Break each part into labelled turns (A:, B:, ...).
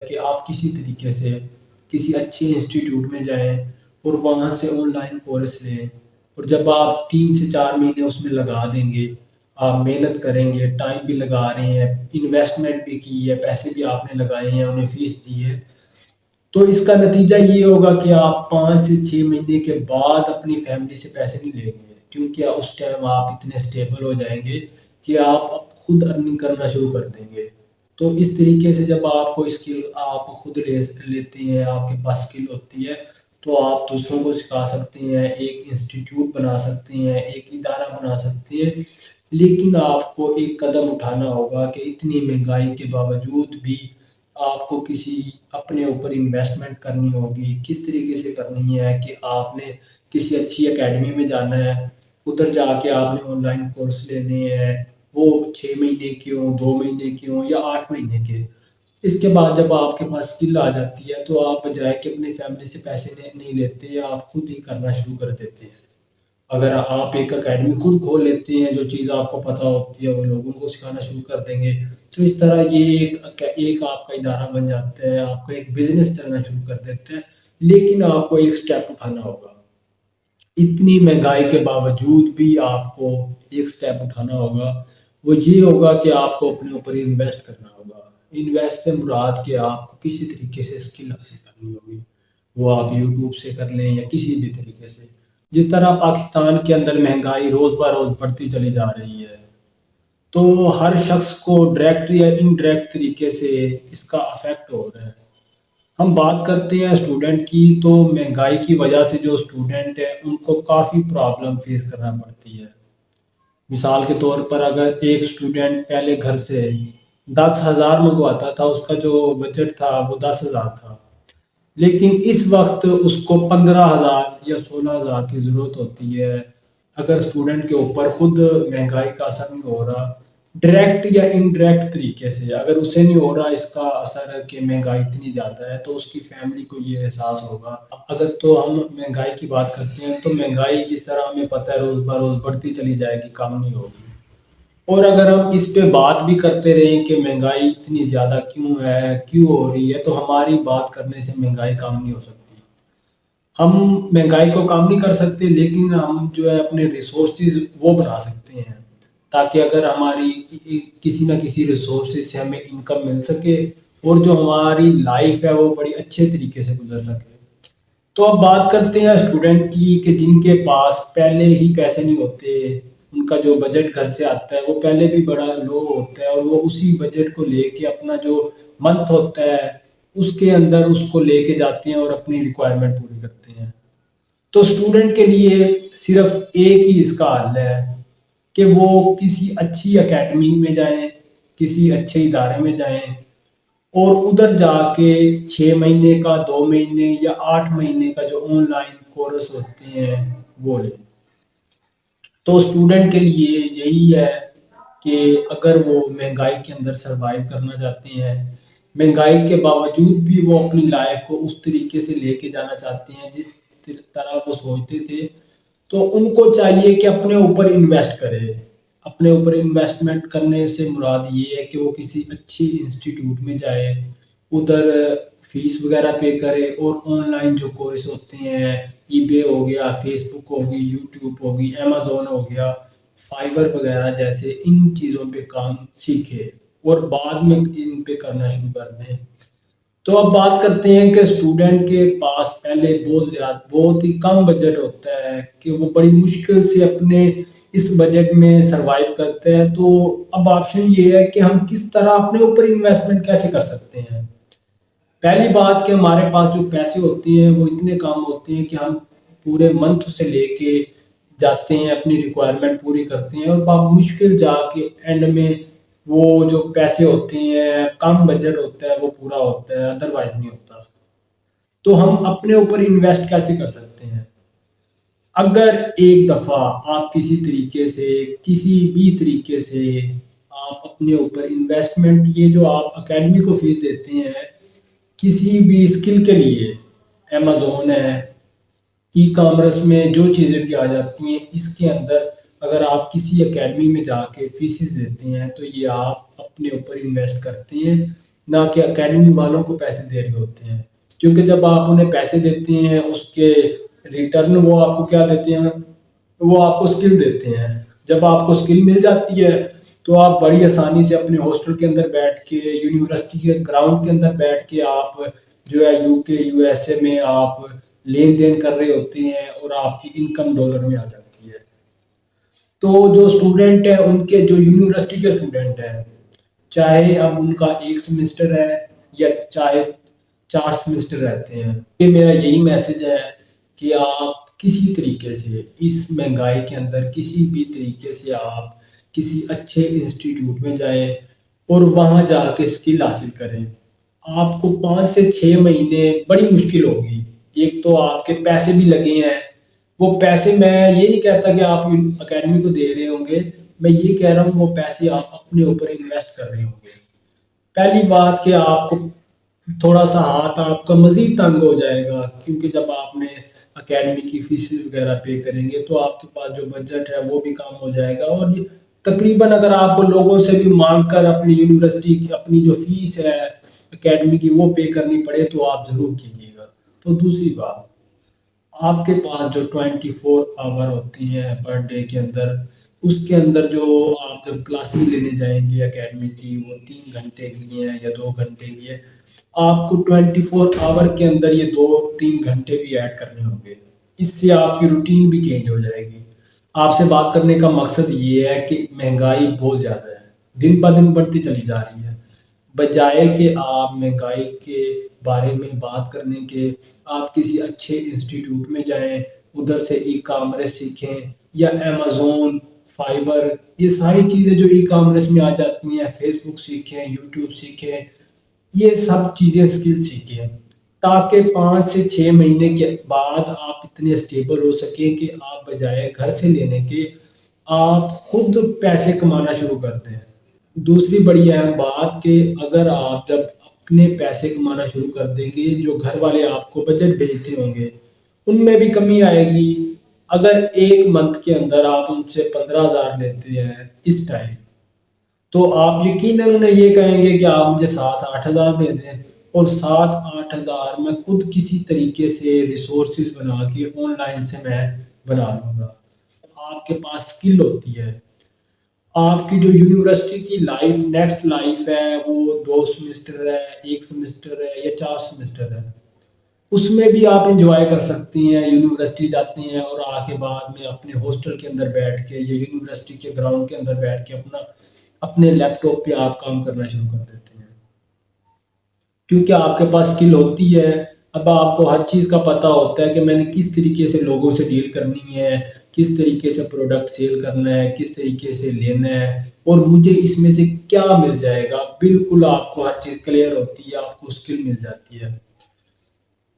A: کہ آپ کسی طریقے سے کسی اچھے انسٹیٹیوٹ میں جائیں اور وہاں سے آن لائن کورس لیں، اور جب آپ 3 سے 4 مہینے اس میں لگا دیں گے، آپ محنت کریں گے، ٹائم بھی لگا رہے ہیں، انویسٹمنٹ بھی کی ہے، پیسے بھی آپ نے لگائے ہیں، انہیں فیس دی ہے، تو اس کا نتیجہ یہ ہوگا کہ آپ 5 سے 6 مہینے کے بعد اپنی فیملی سے پیسے نہیں لیں گے، کیونکہ اس ٹائم آپ اتنے اسٹیبل ہو جائیں گے کہ آپ اب خود ارننگ کرنا شروع کر دیں گے۔ تو اس طریقے سے جب آپ کو اسکل آپ خود لیتے ہیں، آپ کے پاس اسکل ہوتی ہے، تو آپ دوسروں کو سکھا سکتے ہیں، ایک انسٹیٹیوٹ بنا سکتے ہیں، ایک ادارہ بنا سکتے ہیں، لیکن آپ کو ایک قدم اٹھانا ہوگا کہ اتنی مہنگائی کے باوجود بھی آپ کو کسی اپنے اوپر انویسٹمنٹ کرنی ہوگی۔ کس طریقے سے کرنی ہے کہ آپ نے کسی اچھی اکیڈمی میں جانا ہے، ادھر جا کے آپ نے آن لائن کورس لینے ہیں، وہ 6 مہینے کے ہوں، 2 مہینے کے ہوں یا 8 مہینے کے۔ اس کے بعد جب آپ کے پاس اسکل آ جاتی ہے تو آپ بجائے کہ اپنی فیملی سے پیسے نہیں لیتے، آپ خود ہی کرنا شروع کر دیتے ہیں۔ اگر آپ ایک اکیڈمی خود کھول لیتے ہیں، جو چیز آپ کو پتہ ہوتی ہے وہ لوگوں کو سکھانا شروع کر دیں گے، تو اس طرح یہ ایک آپ کا ادارہ بن جاتا ہے، آپ کا ایک بزنس چلنا شروع کر دیتے ہیں، لیکن آپ کو ایک سٹیپ اٹھانا ہوگا۔ اتنی مہنگائی کے باوجود بھی آپ کو ایک سٹیپ اٹھانا ہوگا، وہ یہ ہوگا کہ آپ کو اپنے اوپر انویسٹ کرنا ہوگا۔ انویسٹ سے مراد کہ آپ کو کسی طریقے سے اسکل حاصل کرنی ہوگی، وہ آپ یوٹیوب سے کر لیں یا کسی بھی طریقے سے۔ جس طرح پاکستان کے اندر مہنگائی روز بہ روز بڑھتی چلی جا رہی ہے، تو ہر شخص کو ڈائریکٹ یا انڈائریکٹ طریقے سے اس کا افیکٹ ہو رہا ہے۔ ہم بات کرتے ہیں اسٹوڈنٹ کی، تو مہنگائی کی وجہ سے جو اسٹوڈنٹ ہے ان کو کافی پرابلم فیس کرنا پڑتی ہے۔ مثال کے طور پر اگر ایک اسٹوڈنٹ پہلے گھر سے 10,000 منگواتا تھا، اس کا جو بجٹ تھا وہ 10,000 تھا، لیکن اس وقت اس کو 15,000 یا 16,000 کی ضرورت ہوتی ہے۔ اگر اسٹوڈنٹ کے اوپر خود مہنگائی کا اثر نہیں ہو رہا، ڈائریکٹ یا انڈائریکٹ طریقے سے اگر اسے نہیں ہو رہا اس کا اثر ہے کہ مہنگائی اتنی زیادہ ہے، تو اس کی فیملی کو یہ احساس ہوگا۔ اگر تو ہم مہنگائی کی بات کرتے ہیں تو مہنگائی جس طرح ہمیں پتہ ہے روز بہ روز بڑھتی چلی جائے گی، کم نہیں ہوگی۔ اور اگر ہم اس پہ بات بھی کرتے رہیں کہ مہنگائی اتنی زیادہ کیوں ہے، کیوں ہو رہی ہے، تو ہماری بات کرنے سے مہنگائی کم نہیں ہو سکتی۔ ہم مہنگائی کو کم نہیں کر سکتے، لیکن ہم جو ہے اپنے ریسورسز وہ بنا سکتے ہیں، تاکہ اگر ہماری کسی نہ کسی ریسورسز سے ہمیں انکم مل سکے اور جو ہماری لائف ہے وہ بڑی اچھے طریقے سے گزر سکے۔ تو اب بات کرتے ہیں اسٹوڈنٹ کی کہ جن کے پاس پہلے ہی پیسے نہیں ہوتے، ان کا جو بجٹ گھر سے آتا ہے وہ پہلے بھی بڑا لو ہوتا ہے، اور وہ اسی بجٹ کو لے کے اپنا جو منتھ ہوتا ہے اس کے اندر اس کو لے کے جاتے ہیں اور اپنی ریکوائرمنٹ پوری کرتے ہیں۔ تو اسٹوڈنٹ کے لیے صرف ایک ہی اس کا حل ہے کہ وہ کسی اچھی اکیڈمی میں جائیں، کسی اچھے ادارے میں جائیں، اور ادھر جا کے 6 مہینے کا، 2 مہینے یا 8 مہینے کا جو آن لائن کورس ہوتے ہیں وہ لیں۔ تو اسٹوڈنٹ کے لیے یہی ہے کہ اگر وہ مہنگائی کے اندر سروائیو کرنا چاہتے ہیں، مہنگائی کے باوجود بھی وہ اپنی لائف کو اس طریقے سے لے کے جانا چاہتے ہیں جس طرح وہ سوچتے تھے، تو ان کو چاہیے کہ اپنے اوپر انویسٹ کرے۔ اپنے اوپر انویسٹمنٹ کرنے سے مراد یہ ہے کہ وہ کسی اچھی انسٹیٹیوٹ میں جائے، ادھر فیس وغیرہ پے کرے، اور آن لائن جو کورس ہوتے ہیں، ای بے ہو گیا، فیس بک ہوگی، یوٹیوب ہوگی، امیزون ہو گیا، فائبر وغیرہ جیسے ان چیزوں پہ کام سیکھے اور بعد میں ان پہ کرنا شروع کر دیں۔ تو اب بات کرتے ہیں کہ اسٹوڈنٹ کے پاس پہلے بہت ہی کم بجٹ ہوتا ہے کہ وہ بڑی مشکل سے اپنے اس بجٹ میں سروائیو کرتے ہیں۔ تو اب آپشن یہ ہے کہ ہم کس طرح اپنے اوپر انویسٹمنٹ کیسے کر سکتے ہیں۔ پہلی بات کہ ہمارے پاس جو پیسے ہوتے ہیں وہ اتنے کام ہوتے ہیں کہ ہم پورے منتھ سے لے کے جاتے ہیں، اپنی ریکوائرمنٹ پوری کرتے ہیں، اور بہت مشکل جا کے اینڈ میں وہ جو پیسے ہوتے ہیں، کم بجٹ ہوتا ہے، وہ پورا ہوتا ہے، ادروائز نہیں ہوتا۔ تو ہم اپنے اوپر انویسٹ کیسے کر سکتے ہیں؟ اگر ایک دفعہ آپ کسی طریقے سے، کسی بھی طریقے سے آپ اپنے اوپر انویسٹمنٹ، یہ جو آپ اکیڈمی کو فیس دیتے ہیں کسی بھی اسکل کے لیے، امیزون ہے، ای کامرس میں جو چیزیں بھی آ جاتی ہیں، اس کے اندر اگر آپ کسی اکیڈمی میں جا کے فیسز دیتے ہیں تو یہ آپ اپنے اوپر انویسٹ کرتے ہیں، نہ کہ اکیڈمی والوں کو پیسے دے رہے ہوتے ہیں، کیونکہ جب آپ انہیں پیسے دیتے ہیں اس کے ریٹرن وہ آپ کو کیا دیتے ہیں، وہ آپ کو اسکل دیتے ہیں۔ جب آپ کو اسکل مل جاتی ہے تو آپ بڑی آسانی سے اپنے ہاسٹل کے اندر بیٹھ کے، یونیورسٹی کے گراؤنڈ کے اندر بیٹھ کے آپ جو ہے یو کے یو ایس اے میں آپ لین دین کر رہے ہوتے ہیں اور آپ کی انکم ڈالر میں آ جاتی ہے۔ تو جو اسٹوڈنٹ ہے ان کے، جو یونیورسٹی کے اسٹوڈنٹ ہیں، چاہے اب ان کا ایک سمسٹر ہے یا چاہے 4 سمسٹر رہتے ہیں، یہ میرا یہی میسج ہے کہ آپ کسی طریقے سے اس مہنگائی کے اندر کسی بھی طریقے سے آپ کسی اچھے انسٹیٹیوٹ میں جائیں اور وہاں جا کے اسکل حاصل کریں۔ آپ کو 5 سے 6 مہینے بڑی مشکل ہوگی، ایک تو آپ کے پیسے بھی لگے ہیں، وہ پیسے میں یہ نہیں کہتا کہ آپ اکیڈمی کو دے رہے ہوں گے، میں یہ کہہ رہا ہوں وہ پیسے آپ اپنے اوپر انویسٹ کر رہے ہوں گے۔ پہلی بات کہ آپ کو تھوڑا سا ہاتھ آپ کا مزید تنگ ہو جائے گا، کیونکہ جب آپ نے اکیڈمی کی فیسز وغیرہ پے کریں گے تو آپ کے پاس جو بجٹ ہے وہ بھی کم ہو جائے گا، اور یہ تقریباً اگر آپ کو لوگوں سے بھی مانگ کر اپنی یونیورسٹی کی اپنی جو فیس ہے اکیڈمی کی وہ پے کرنی پڑے تو آپ ضرور کیجیے گا۔ تو دوسری بات، آپ کے پاس جو 24 آور ہوتی ہیں پر ڈے کے اندر، اس کے اندر جو آپ جب کلاسز لینے جائیں گے اکیڈمی کی، وہ 3 گھنٹے کی ہیں یا 2 گھنٹے کی ہے، آپ کو 24 آور کے اندر یہ 2 3 گھنٹے بھی ایڈ کرنے ہوں گے۔ اس سے آپ کی روٹین بھی چینج ہو جائے گی۔ آپ سے بات کرنے کا مقصد یہ ہے کہ مہنگائی بہت زیادہ ہے، دن بہ دن بڑھتی چلی جا رہی ہے۔ بجائے کہ آپ مہنگائی کے بارے میں بات کرنے کے، آپ کسی اچھے انسٹیٹیوٹ میں جائیں، ادھر سے ای کامرس سیکھیں، یا امیزون، فائبر، یہ ساری چیزیں جو ای کامرس میں آ جاتی ہیں، فیس بک سیکھیں، یوٹیوب سیکھیں، یہ سب چیزیں اسکل سیکھیں، تاکہ 5 سے 6 مہینے کے بعد آپ اتنے اسٹیبل ہو سکیں کہ آپ بجائے گھر سے لینے کے آپ خود پیسے کمانا شروع کر دیں۔ دوسری بڑی اہم بات کہ اگر آپ جب اپنے پیسے کمانا شروع کر دیں گے، جو گھر والے آپ کو بجٹ بھیجتے ہوں گے ان میں بھی کمی آئے گی۔ اگر ایک منتھ کے اندر آپ ان سے 15,000 لیتے ہیں اس ٹائم، تو آپ یقیناً انہیں یہ کہیں گے کہ آپ مجھے 7 8 ہزار دے دیں، اور 7 8 ہزار میں خود کسی طریقے سے ریسورسز بنا کے آن لائن سے میں بنا لوں گا۔ آپ کے پاس اسکل ہوتی ہے، آپ کی جو یونیورسٹی کی لائف، نیکسٹ لائف ہے، وہ 2 سمسٹر ہے، 1 سمسٹر ہے یا 4 سمسٹر ہے، اس میں بھی آپ انجوائے کر سکتی ہیں۔ یونیورسٹی جاتی ہیں اور آ کے بعد میں اپنے ہاسٹل کے اندر بیٹھ کے یا یونیورسٹی کے گراؤنڈ کے اندر بیٹھ کے اپنے لیپ ٹاپ پہ آپ کام کرنا شروع کر دیتے ہیں، کیونکہ آپ کے پاس اسکل ہوتی ہے۔ اب آپ کو ہر چیز کا پتہ ہوتا ہے کہ میں نے کس طریقے سے لوگوں سے ڈیل کرنی ہے، کس طریقے سے پروڈکٹ سیل کرنا ہے، کس طریقے سے لینا ہے، اور مجھے اس میں سے کیا مل جائے گا۔ بالکل آپ کو ہر چیز کلیئر ہوتی ہے، آپ کو اسکل مل جاتی ہے۔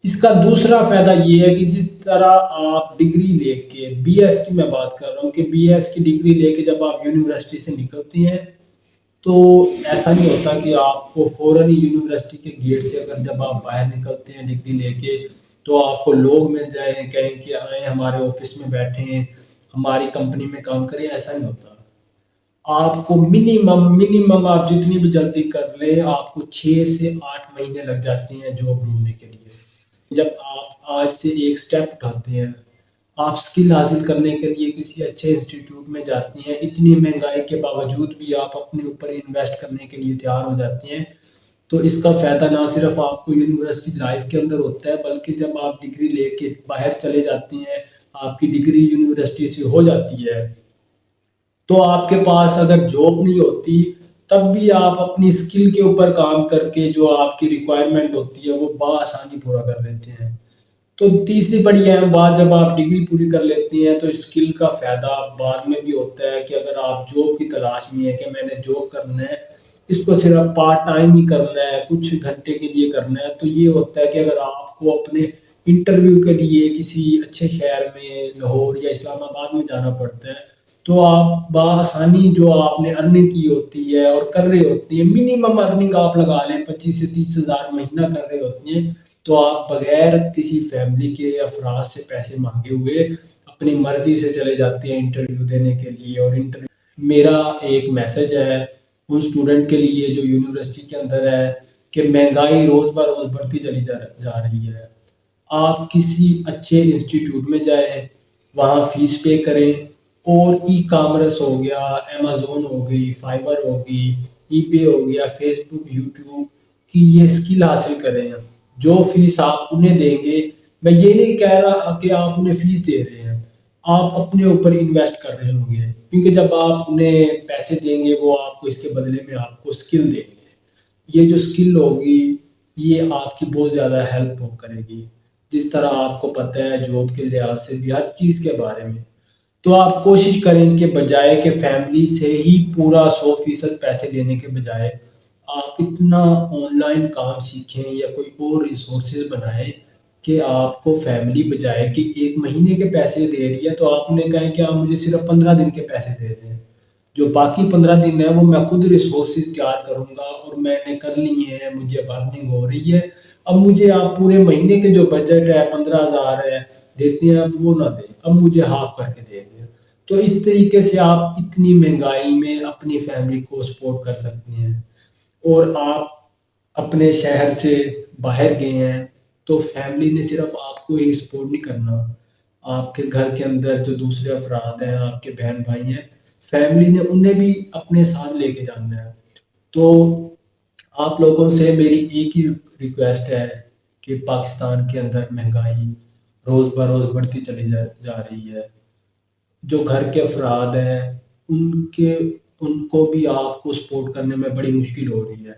A: اس کا دوسرا فائدہ یہ ہے کہ جس طرح آپ ڈگری لے کے، بی ایس کی میں بات کر رہا ہوں، کہ بی ایس کی ڈگری لے کے جب آپ یونیورسٹی سے نکلتے ہیں تو ایسا نہیں ہوتا کہ آپ کو فوراً ہی یونیورسٹی کے گیٹ سے اگر جب آپ باہر نکلتے ہیں ڈگری لے کے تو آپ کو لوگ مل جائیں، کہیں کہ آئیں ہمارے آفس میں بیٹھیں، ہماری کمپنی میں کام کریں، ایسا نہیں ہوتا۔ آپ کو منیمم آپ جتنی بھی جلدی کر لیں، آپ کو 6 سے 8 مہینے لگ جاتے ہیں جاب ڈھونڈنے کے لیے۔ جب آپ آج سے ایک سٹیپ اٹھاتے ہیں، آپ اسکل حاصل کرنے کے لیے کسی اچھے انسٹیٹیوٹ میں جاتے ہیں، اتنی مہنگائی کے باوجود بھی آپ اپنے اوپر انویسٹ کرنے کے لیے تیار ہو جاتے ہیں، تو اس کا فائدہ نہ صرف آپ کو یونیورسٹی لائف کے اندر ہوتا ہے، بلکہ جب آپ ڈگری لے کے باہر چلے جاتے ہیں، آپ کی ڈگری یونیورسٹی سے ہو جاتی ہے، تو آپ کے پاس اگر جاب نہیں ہوتی تب بھی آپ اپنی اسکل کے اوپر کام کر کے جو آپ کی ریکوائرمنٹ ہوتی ہے وہ بآسانی پورا کر لیتے ہیں۔ تو تیسری بڑی اہم بات، جب آپ ڈگری پوری کر لیتے ہیں تو اسکل کا فائدہ بعد میں بھی ہوتا ہے کہ اگر آپ جاب کی تلاش میں ہے کہ میں نے جاب کرنا ہے، اس کو صرف پارٹ ٹائم ہی کرنا ہے، کچھ گھنٹے کے لیے کرنا ہے، تو یہ ہوتا ہے کہ اگر آپ کو اپنے انٹرویو کے لیے کسی اچھے شہر میں لاہور یا اسلام آباد میں جانا پڑتا ہے، تو آپ بآسانی جو آپ نے ارننگ کی ہوتی ہے اور کر رہے ہوتے ہیں، منیمم ارننگ آپ لگا لیں 25 سے 30 ہزار مہینہ کر رہے ہوتے ہیں، تو آپ بغیر کسی فیملی کے افراد سے پیسے مانگے ہوئے اپنی مرضی سے چلے جاتے ہیں انٹرویو دینے کے لیے۔ اور میرا ایک میسج ہے ان اسٹوڈنٹ کے لیے جو یونیورسٹی کے اندر ہے کہ مہنگائی روز بہ روز بڑھتی چلی جا رہی ہے۔ آپ کسی اچھے انسٹیٹیوٹ میں جائیں، وہاں فیس پے کریں، اور ای کامرس ہو گیا، امیزون ہو گئی، فائبر ہوگی، ای پے ہو گیا، فیس بک، یوٹیوب کی یہ اسکل حاصل کریں۔ جو فیس آپ انہیں دیں گے، میں یہ نہیں کہہ رہا کہ آپ انہیں فیس دے رہے ہیں، آپ اپنے اوپر انویسٹ کر رہے ہوں گے، کیونکہ جب آپ انہیں پیسے دیں گے وہ آپ کو اس کے بدلے میں آپ کو اسکل دیں گے۔ یہ جو اسکل ہوگی یہ آپ کی بہت زیادہ ہیلپ کرے گی، جس طرح آپ کو پتہ ہے جاب کے لحاظ سے بھی ہر چیز کے بارے میں۔ تو آپ کوشش کریں کہ بجائے کہ فیملی سے ہی پورا 100% پیسے لینے کے بجائے آپ اتنا آن لائن کام سیکھیں یا کوئی اور ریسورسز بنائیں کہ آپ کو فیملی بجائے کہ 1 مہینے کے پیسے دے رہی ہے تو آپ نے کہیں کہ آپ مجھے صرف 15 دن کے پیسے دے دیں، جو باقی 15 دن ہے وہ میں خود ریسورسز تیار کروں گا اور میں نے کر لی ہیں، مجھے ارننگ ہو رہی ہے، اب مجھے آپ پورے مہینے کے جو بجٹ ہے 15,000 ہے دیتے ہیں، اب وہ نہ دیں، اب مجھے ہاف کر کے دے دیں۔ تو اس طریقے سے آپ اتنی مہنگائی میں اپنی فیملی کو سپورٹ کر سکتے ہیں۔ اور آپ اپنے شہر سے باہر گئے ہیں تو فیملی نے صرف آپ کو ہی سپورٹ نہیں کرنا، آپ کے گھر کے اندر جو دوسرے افراد ہیں، آپ کے بہن بھائی ہیں، فیملی نے انہیں بھی اپنے ساتھ لے کے جانا ہے۔ تو آپ لوگوں سے میری ایک ہی ریکویسٹ ہے کہ پاکستان کے اندر مہنگائی روز بہ روز بڑھتی چلی جا رہی ہے، جو گھر کے افراد ہیں ان کو بھی آپ کو سپورٹ کرنے میں بڑی مشکل ہو رہی ہے۔